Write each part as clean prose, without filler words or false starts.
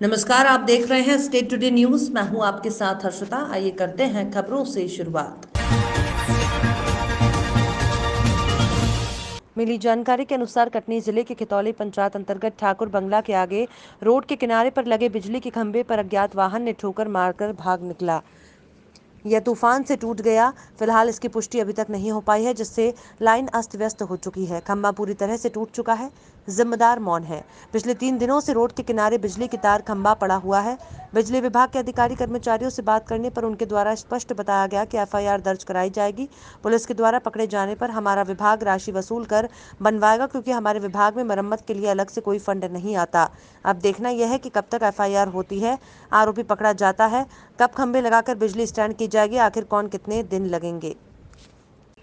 नमस्कार, आप देख रहे हैं स्टेट टुडे न्यूज। मैं हूं आपके साथ हर्षिता। आइए करते हैं खबरों से शुरुआत। मिली जानकारी के अनुसार कटनी जिले के खितौली पंचायत अंतर्गत ठाकुर बंगला के आगे रोड के किनारे पर लगे बिजली के खंभे पर अज्ञात वाहन ने ठोकर मारकर भाग निकला। यह तूफान से टूट गया। फिलहाल इसकी पुष्टि अभी तक नहीं हो पाई है, जिससे लाइन अस्त व्यस्त हो चुकी है। खंभा पूरी तरह से टूट चुका है। जिम्मेदार मौन है। पिछले 3 दिनों से रोड के किनारे बिजली की तार खंभा पड़ा हुआ है। बिजली विभाग के अधिकारी कर्मचारियों से बात करने पर उनके द्वारा स्पष्ट बताया गया कि एफआईआर दर्ज कराई जाएगी। पुलिस के द्वारा पकड़े जाने पर हमारा विभाग राशि वसूल कर बनवाएगा, क्योंकि हमारे विभाग में मरम्मत के लिए अलग से कोई फंड नहीं आता। अब देखना यह है कि कब तक एफआईआर होती है, आरोपी पकड़ा जाता है, कब खंभे लगाकर बिजली स्टैंड की जाएगी, आखिर कौन कितने दिन लगेंगे।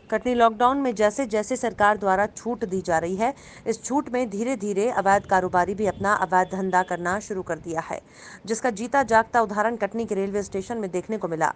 कटनी लॉकडाउन में जैसे जैसे सरकार द्वारा छूट दी जा रही है, इस छूट में धीरे धीरे अवैध कारोबारी भी अपना अवैध धंधा करना शुरू कर दिया है, जिसका जीता जागता उदाहरण कटनी के रेलवे स्टेशन में देखने को मिला।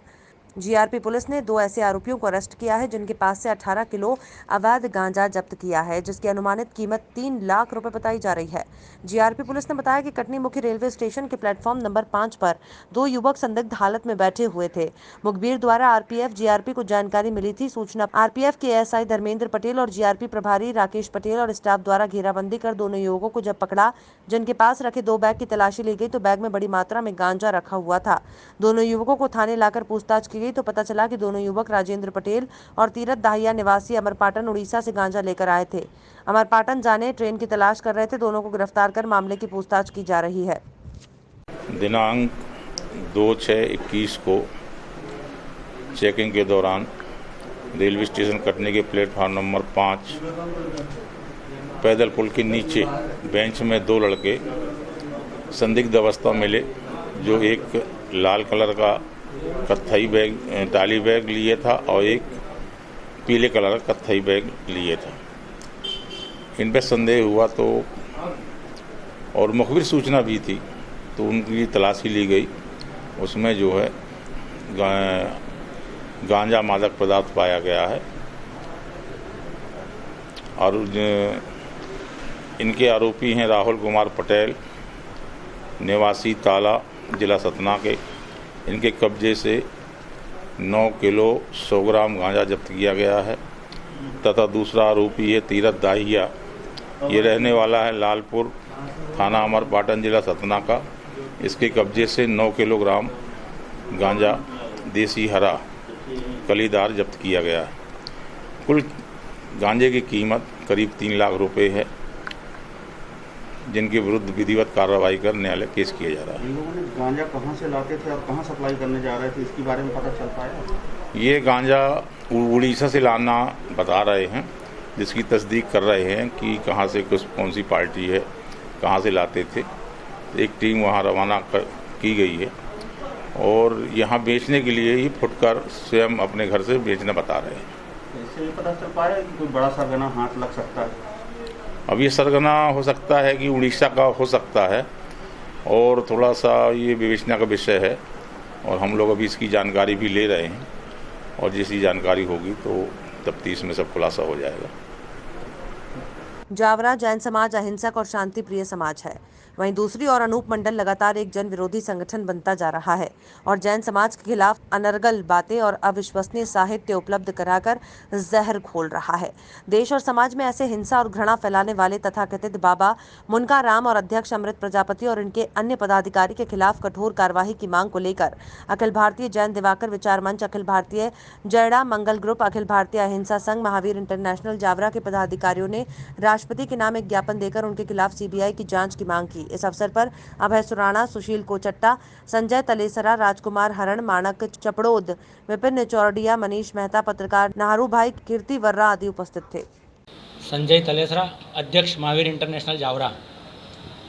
जीआरपी पुलिस ने 2 ऐसे आरोपियों को अरेस्ट किया है, जिनके पास से 18 किलो अवैध गांजा जब्त किया है, जिसकी अनुमानित कीमत 3 लाख रुपए बताई जा रही है। जीआरपी पुलिस ने बताया कि कटनी मुख्य रेलवे स्टेशन के प्लेटफॉर्म नंबर 5 पर 2 युवक संदिग्ध हालत में बैठे हुए थे। मुखबिर द्वारा आरपीएफ जीआरपी को जानकारी मिली थी। सूचना आरपीएफ के एएसआई धर्मेंद्र पटेल और जीआरपी प्रभारी राकेश पटेल और स्टाफ द्वारा घेराबंदी कर दोनों युवकों को जब पकड़ा, जिनके पास रखे 2 बैग की तलाशी ली गई तो बैग में बड़ी मात्रा में गांजा रखा हुआ था। दोनों युवकों को थाने लाकर पूछताछ की गई तो पता चला कि दोनों युवक राजेंद्र पटेल और तीरथ दाहिया निवासी अमरपाटन उड़ीसा से गांजा लेकर आए थे। अमरपाटन जाने ट्रेन की तलाश कर रहे थे। दोनों को गिरफ्तार कर मामले की पूछताछ की जा रही है। दिनांक 2/6/21 को चेकिंग के दौरान रेलवे स्टेशन कटनी के प्लेटफार्म नंबर 5 पैदल पुल के नीचे बेंच में 2 लड़के संदिग्ध अवस्था मिले, जो एक लाल कलर का कत्थई बैग टाली बैग लिए था और एक पीले कलर का कत्थई बैग लिए था। इन पर संदेह हुआ तो और मुखबिर सूचना भी थी, तो उनकी तलाशी ली गई। उसमें जो है गांजा मादक पदार्थ पाया गया है और इनके आरोपी हैं राहुल कुमार पटेल, निवासी ताला, जिला सतना के। इनके कब्जे से 9 किलो 100 ग्राम गांजा जब्त किया गया है तथा दूसरा आरोपी है तीरथ दाहिया। ये रहने वाला है लालपुर, थाना अमरपाटन, जिला सतना का। इसके कब्जे से 9 किलोग्राम गांजा देसी हरा कलीदार जब्त किया गया है। कुल गांजे की कीमत करीब 3 लाख रुपए है, जिनके विरुद्ध विधिवत कार्रवाई कर न्यायालय केस किया जा रहा है। इन लोगों ने गांजा कहां से लाते थे और कहां सप्लाई करने जा रहे थे, इसके बारे में पता चल पाया? ये गांजा उड़ीसा से लाना बता रहे हैं, जिसकी तस्दीक कर रहे हैं कि कहां से कौन सी पार्टी है, कहां से लाते थे। एक टीम वहां रवाना की गई है और यहाँ बेचने के लिए ही फुटकर स्वयं अपने घर से बेचना बता रहे हैं। इससे ये पता चल पाया कि कोई बड़ा सरगना हाथ लग सकता है? अब ये सरगना हो सकता है कि उड़ीसा का हो सकता है और थोड़ा सा ये विवेचना का विषय है और हम लोग अभी इसकी जानकारी भी ले रहे हैं और जैसी जानकारी होगी तो तफ्तीश में सब खुलासा हो जाएगा। जावरा जैन समाज अहिंसक और शांति प्रिय समाज है। वहीं दूसरी ओर अनूप मंडल लगातार एक जन विरोधी संगठन बनता जा रहा है और जैन समाज के खिलाफ अनर्गल बातें और अविश्वसनीय साहित्य उपलब्ध कराकर जहर घोल रहा है। देश और समाज में ऐसे हिंसा और घृणा फैलाने वाले तथाकथित बाबा मुनका राम और अध्यक्ष अमृत प्रजापति और इनके अन्य पदाधिकारी के खिलाफ कठोर कार्यवाही की मांग को लेकर अखिल भारतीय जैन दिवाकर विचार मंच, अखिल भारतीय जयड़ा मंगल ग्रुप, अखिल भारतीय अहिंसा संघ, महावीर इंटरनेशनल जावरा के पदाधिकारियों ने राष्ट्रपति के नाम एक ज्ञापन देकर उनके खिलाफ सीबीआई की जांच की मांग की। इस अवसर पर अभय सुराणा, सुशील कोचट्टा, संजय तलेसरा, राजकुमार हरण, माणक चपड़ोद, विपिन चौरडिया, मनीष मेहता, पत्रकार नाहरू भाई, कीर्ति वर्रा आदि उपस्थित थे। संजय तलेसरा, अध्यक्ष महावीर इंटरनेशनल जावरा।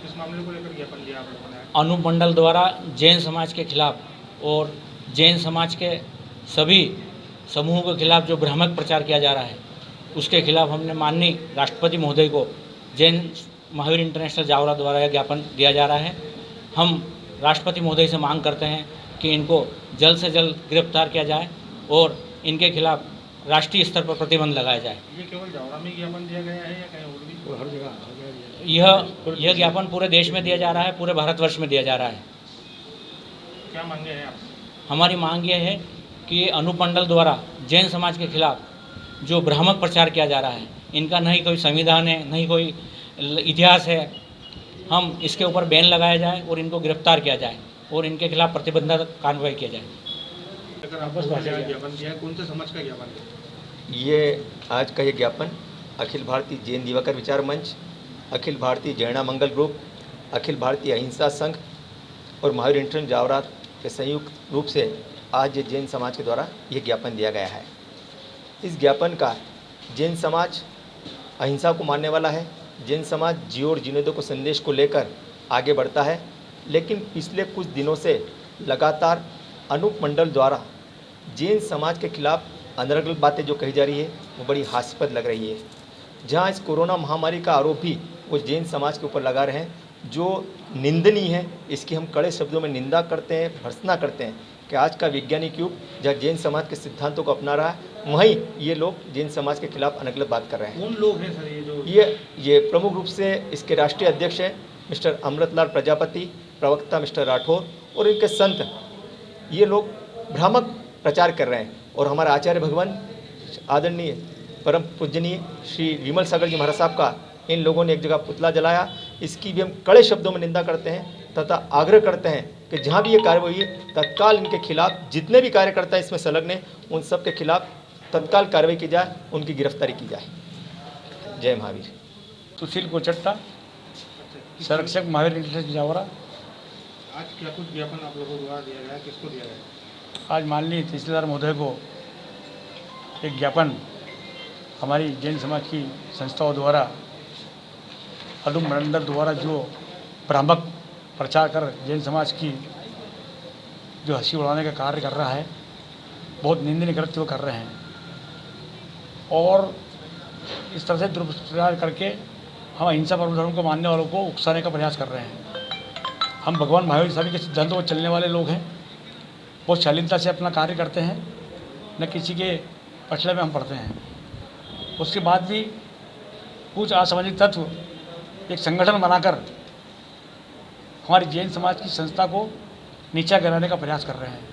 इस मामले को लेकर ज्ञापन दिया आप लोगों ने? अनूप मंडल द्वारा जैन समाज के खिलाफ और जैन समाज के सभी समूहों के खिलाफ जो भ्रामक प्रचार किया जा रहा है, उसके खिलाफ हमने माननीय राष्ट्रपति महोदय को जैन महावीर इंटरनेशनल जावरा द्वारा यह ज्ञापन दिया जा रहा है। हम राष्ट्रपति महोदय से मांग करते हैं कि इनको जल्द से जल्द गिरफ्तार किया जाए और इनके खिलाफ राष्ट्रीय स्तर पर प्रतिबंध लगाया जाए। ये केवल जावरा में ज्ञापन दिया गया है या कहीं और भी? हर जगह यह ज्ञापन पूरे देश में दिया जा रहा है, पूरे भारतवर्ष में दिया जा रहा है। क्या मांगे हैं आप? हमारी मांग यह है कि अनूप मंडल द्वारा जैन समाज के खिलाफ जो भ्रामक प्रचार किया जा रहा है, इनका नहीं कोई संविधान है, नहीं कोई इतिहास है। हम इसके ऊपर बैन लगाया जाए और इनको गिरफ्तार किया जाए और इनके खिलाफ प्रतिबंधात्मक कार्रवाई किया जाए। अगर आपको ज्ञापन दिया है, कौन से समाज का ज्ञापन है? ये आज का ये ज्ञापन अखिल भारतीय जैन दिवाकर विचार मंच, अखिल भारतीय जैना मंगल ग्रुप, अखिल भारतीय अहिंसा संघ और महावीर इंटरनेशनल जावरात के संयुक्त रूप से आज ये जैन समाज के द्वारा ये ज्ञापन दिया गया है। इस ज्ञापन का जैन समाज अहिंसा को मानने वाला है। जैन समाज जियो और जीने दो को संदेश को लेकर आगे बढ़ता है, लेकिन पिछले कुछ दिनों से लगातार अनूप मंडल द्वारा जैन समाज के खिलाफ अनर्गल बातें जो कही जा रही है वो बड़ी हास्यास्पद लग रही है। जहां इस कोरोना महामारी का आरोप भी वो जैन समाज के ऊपर लगा रहे हैं, जो निंदनीय है। इसकी हम कड़े शब्दों में निंदा करते हैं, भर्त्सना करते हैं कि आज का वैज्ञानिक युग जहाँ जैन समाज के सिद्धांतों को अपना रहा है, वहीं ये लोग जैन समाज के खिलाफ अनगलत बात कर रहे हैं। कौन लोग हैं सर ये जो? ये प्रमुख रूप से इसके राष्ट्रीय अध्यक्ष हैं मिस्टर अमृतलाल प्रजापति, प्रवक्ता मिस्टर राठौर और इनके संत। ये लोग भ्रामक प्रचार कर रहे हैं और हमारा आचार्य भगवान आदरणीय परम पूजनीय श्री विमल सागर जी महाराज साहब का इन लोगों ने एक जगह पुतला जलाया। इसकी भी हम कड़े शब्दों में निंदा करते हैं तथा आग्रह करते हैं कि जहां भी ये कार्रवाई हुई है तत्काल इनके खिलाफ जितने भी कार्यकर्ता इसमें संलग्न हैं उन सब के खिलाफ तत्काल कार्रवाई की जाए, उनकी गिरफ्तारी की जाए। जय महावीर। सुशील कोचट्टा, संरक्षक महावीर इंटरनेशनल जावरा। आज क्या कुछ ज्ञापन आप लोगों द्वारा दिया गया है, किसको दिया गया? आज माननीय तहसीलदार महोदय को एक ज्ञापन हमारी जैन समाज की संस्थाओं द्वारा अनूप मंडल द्वारा जो भ्रामक प्रचार कर जैन समाज की जो हंसी उड़ाने का कार्य कर रहा है, बहुत निंदनीय कृत्य कर रहे हैं और इस तरह से दुष्प्रचार करके हम अहिंसा परम धर्म को मानने वालों को उकसाने का प्रयास कर रहे हैं। हम भगवान महावीर स्वामी के सिद्धांतों पर चलने वाले लोग हैं, बहुत शालीनता से अपना कार्य करते हैं, न किसी के पछले में हम पढ़ते हैं। उसके बाद भी कुछ असामाजिक तत्व एक संगठन बनाकर हमारी जैन समाज की संस्था को नीचा गिराने का प्रयास कर रहे हैं।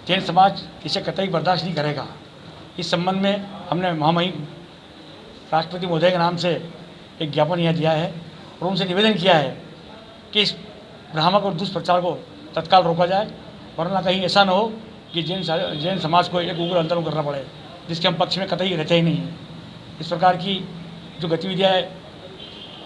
जैन समाज इसे कतई बर्दाश्त नहीं करेगा। इस संबंध में हमने महामहिम राष्ट्रपति महोदय के नाम से एक ज्ञापन यह दिया है और उनसे निवेदन किया है कि इस भ्रामक और दुष्प्रचार को तत्काल रोका जाए, वरना कहीं ऐसा न हो कि जैन समाज को एक उग्र आंदोलन करना पड़े, जिसके हम पक्ष में कतई रहते ही नहीं हैं। इस प्रकार की जो गतिविधियाँ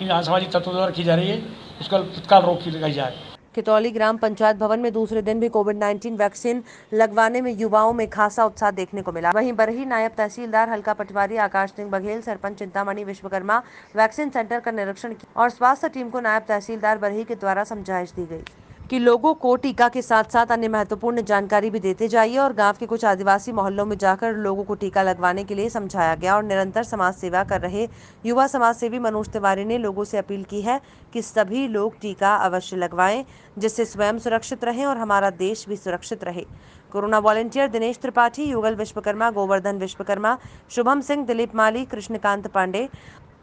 इन असामाजिक तत्वों द्वारा की जा रही है, उसका तत्काल रोक लगाई जाए। खितौली ग्राम पंचायत भवन में दूसरे दिन भी कोविड-19 वैक्सीन लगवाने में युवाओं में खासा उत्साह देखने को मिला। वहीं बरही नायब तहसीलदार हल्का पटवारी आकाश सिंह बघेल, सरपंच चिंतामणि विश्वकर्मा वैक्सीन सेंटर का निरीक्षण किया और स्वास्थ्य टीम को नायब तहसीलदार बरही के द्वारा समझाइश दी गई कि लोगों को टीका के साथ साथ अन्य महत्वपूर्ण जानकारी भी देते जाइए और गांव के कुछ आदिवासी मोहल्लों में जाकर लोगों को टीका लगवाने के लिए समझाया गया। और निरंतर समाज सेवा कर रहे युवा समाज सेवी मनोज तिवारी ने लोगों से अपील की है कि सभी लोग टीका अवश्य लगवाएं, जिससे स्वयं सुरक्षित रहें और हमारा देश भी सुरक्षित रहे। कोरोना वॉलंटियर दिनेश त्रिपाठी, युगल विश्वकर्मा, गोवर्धन विश्वकर्मा, शुभम सिंह, दिलीप माली, कृष्णकांत पांडे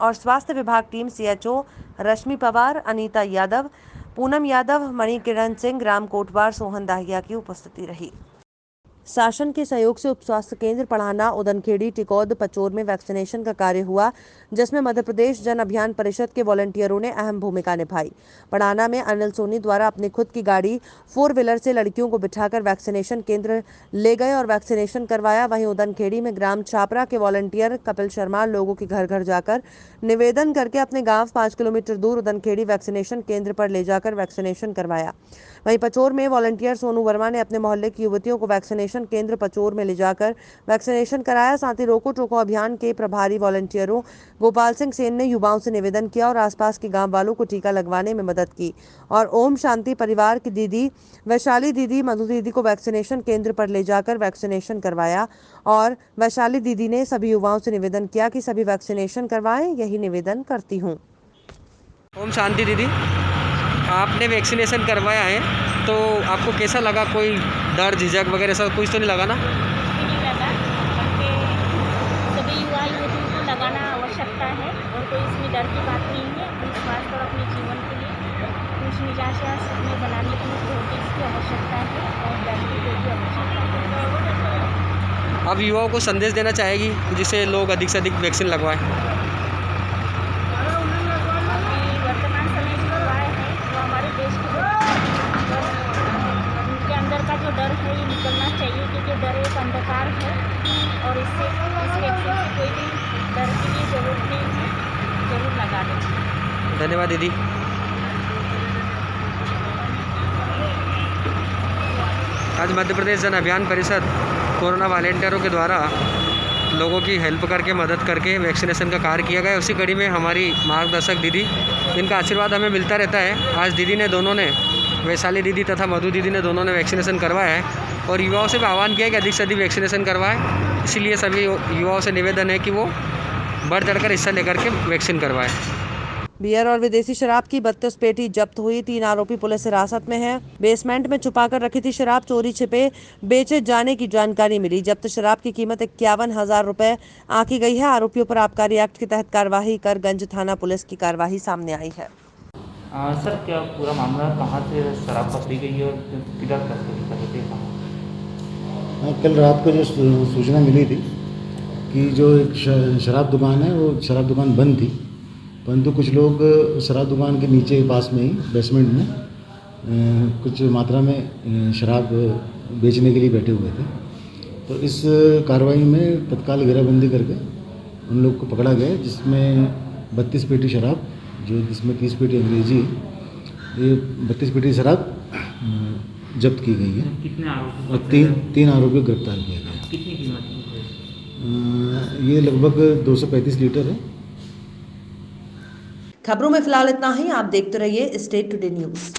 और स्वास्थ्य विभाग टीम CHO रश्मि पवार, अनीता यादव, पूनम यादव, मणिकिरण सिंह, राम कोटवार, सोहन दाहिया की उपस्थिति रही। शासन के सहयोग से उप स्वास्थ्य केंद्र पढ़ाना, उदनखेड़ी, टिकौद, पचोर में वैक्सीनेशन का कार्य हुआ, जिसमें मध्य प्रदेश जन अभियान परिषद के वॉलंटियरों ने अहम भूमिका निभाई। पढ़ाना में अनिल सोनी द्वारा अपनी खुद की गाड़ी 4 व्हीलर से लड़कियों को बिठाकर वैक्सीनेशन केंद्र ले गए और वैक्सीनेशन करवाया। वहीं उदनखेड़ी में ग्राम छापरा के वॉलंटियर कपिल शर्मा लोगों के घर घर जाकर निवेदन करके अपने गाँव 5 किलोमीटर दूर उदनखेड़ी वैक्सीनेशन केंद्र पर ले जाकर वैक्सीनेशन करवाया। वहीं पचोर में वॉलंटियर सोनू वर्मा ने अपने मोहल्ले की युवतियों को वैक्सीनेशन केंद्र पचोर में ले जाकर वैक्सीनेशन कराया। साथ ही रोको टोको अभियान के प्रभारी वॉलंटियरों गोपाल सिंह सेन ने युवाओं से निवेदन किया और आसपास के गांव वालों को टीका लगवाने में मदद की। और ओम शांति परिवार की दीदी वैशाली दीदी, मधु दीदी को वैक्सीनेशन केंद्र पर ले जाकर वैक्सीनेशन करवाया और वैशाली दीदी ने सभी युवाओं से निवेदन किया कि सभी वैक्सीनेशन करवाएं, यही निवेदन करती हूँ। ओम शांति दीदी, आपने वैक्सीनेशन करवाया है तो आपको कैसा लगा? कोई डर झिझक वगैरह ऐसा कुछ तो नहीं लगा ना? नहीं लगा, क्योंकि सभी युवा युवतियों को लगाना आवश्यकता है और कोई इसमें डर की बात नहीं है। विश्वास आश्वास में बनाने के लिए प्रोटीन्स की आवश्यकता है और विटामिन डी की आवश्यकता है। आप युवाओं को संदेश देना चाहेगी जिससे लोग अधिक से अधिक वैक्सीन लगवाएं? अभी वर्तमान समय जो युवाएं हैं वो हमारे देश के उनके अंदर का जो डर है ये निकलना चाहिए, क्योंकि डर एक अंधकार है और इससे इस वैक्सीन से कोई भी डर की भी जरूरत नहीं है, जरूर लगा दें। धन्यवाद दीदी। आज मध्य प्रदेश जन अभियान परिषद कोरोना वॉलेंटियरों के द्वारा लोगों की हेल्प करके मदद करके वैक्सीनेशन का कार्य किया गया। उसी कड़ी में हमारी मार्गदर्शक दीदी, इनका आशीर्वाद हमें मिलता रहता है। आज दीदी ने दोनों ने, वैशाली दीदी तथा मधु दीदी ने दोनों ने वैक्सीनेशन करवाया है और युवाओं से भी आह्वान किया है कि अधिक से अधिक वैक्सीनेशन करवाएं। इसीलिए सभी युवाओं से निवेदन है कि वो बढ़ चढ़कर हिस्सा लेकर के वैक्सीन करवाएं। बियर और विदेशी शराब की 32 पेटी जब्त हुई। 3 आरोपी पुलिस हिरासत में हैं। बेसमेंट में छुपाकर रखी थी शराब, चोरी छिपे बेचे जाने की जानकारी मिली। जब्त शराब की कीमत 51,000 रुपए आंकी गई है। आरोपियों पर आबकारी एक्ट के तहत कार्रवाई कर गंज थाना पुलिस की कार्रवाई सामने आई है। सर, क्या पूरा मामला कहाँ से शराब पकड़ी गई है और किधर तस्करी कर रहे थे? कल रात को जो सूचना मिली थी कि जो एक शराब दुकान है, वो शराब दुकान बंद थी, परंतु कुछ लोग शराब दुकान के नीचे पास में ही बेसमेंट में कुछ मात्रा में शराब बेचने के लिए बैठे हुए थे। तो इस कार्रवाई में तत्काल घेराबंदी करके उन लोग को पकड़ा गया, जिसमें 32 पेटी शराब, जिसमें 30 पेटी अंग्रेजी, ये 32 पेटी शराब जब्त की गई है। कितने आरोपी और तीन आरोपी को गिरफ्तार किया गया। कितनी कीमत की है? ये लगभग 235 लीटर है। खबरों में फिलहाल इतना ही। आप देखते रहिए स्टेट टुडे न्यूज़।